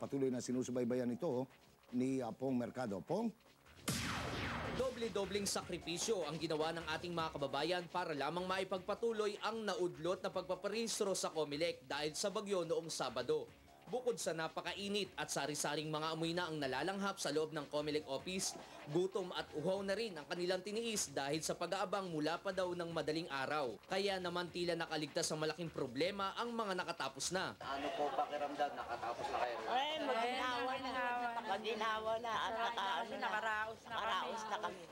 patuloy na sinusubaybayan ito ni Pong Mercado. Pong? Doble-dobleng sakripisyo ang ginawa ng ating mga kababayan para lamang maipagpatuloy ang naudlot na pagpaparehistro sa COMELEC dahil sa bagyo noong Sabado. Bukod sa napakainit at sari-saring mga amoy na ang nalalanghap sa loob ng COMELEC office, gutom at uhaw na rin ang kanilang tiniis dahil sa pag-aabang mula pa daw ng madaling araw. Kaya naman tila nakaligtas sa malaking problema ang mga nakatapos na. Ano po pakiramdam? Nakatapos na kayo? Ay, maginawa na. Maginawa na. At nakaraos na kami.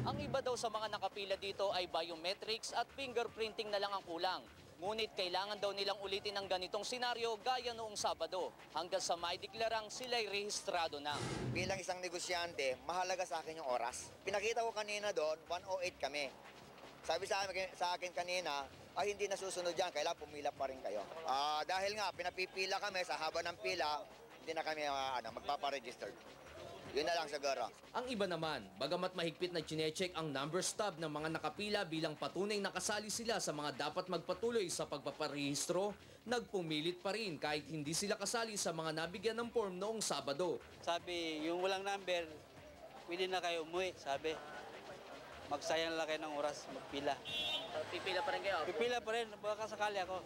Ang iba daw sa mga nakapila dito ay biometrics at fingerprinting na lang ang kulang. Ngunit kailangan daw nilang ulitin ang ganitong senaryo gaya noong Sabado hanggang sa maideklarang sila'y rehistrado na. Bilang isang negosyante, mahalaga sa akin yung oras. Pinakita ko kanina doon, 1:08 kami. Sabi sa akin kanina, ay hindi nasusunod yan, kailangan pumila pa rin kayo. Dahil nga, pinapipila kami sa haba ng pila, hindi na kami magpaparegister. Yun na lang siguro. Ang iba naman, bagamat mahigpit na chinecheck ang number stub ng mga nakapila bilang patunay na kasali sila sa mga dapat magpatuloy sa pagpaparehistro, nagpumilit pa rin kahit hindi sila kasali sa mga nabigyan ng form noong Sabado. Sabi, yung walang number, pwede na kayo umuwi, sabi. Magsayang lang kayo ng oras, magpila. Pipila pa rin kayo? Pipila pa rin, baka sakali ako.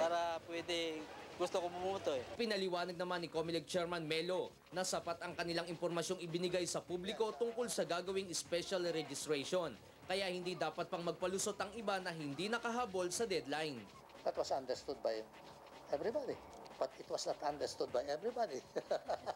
Para pwede, gusto ko bumuto eh. Pinaliwanag naman ni COMELEC Chairman Melo na sapat ang kanilang impormasyong ibinigay sa publiko tungkol sa gagawing special registration. Kaya hindi dapat pang magpalusot ang iba na hindi nakahabol sa deadline. That was understood by everybody. But it was not understood by everybody.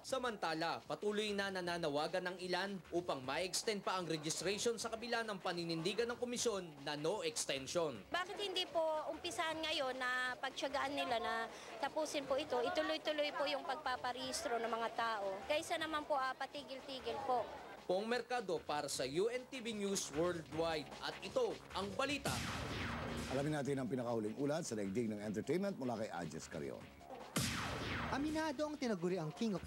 Samantala, patuloy na nananawagan ng ilan upang ma-extend pa ang registration sa kabila ng paninindigan ng komisyon na no extension. Bakit hindi po umpisahan ngayon na pagtiyagaan nila na tapusin po ito, ituloy-tuloy po yung pagpaparehistro ng mga tao. Kaysa naman po patigil-tigil po. Pong Mercado para sa UNTV News Worldwide. At ito ang balita. Alamin natin ang pinakahuling ulat sa daigdig ng entertainment mula kay Ajes Carion. Aminado ang tinaguri ang King of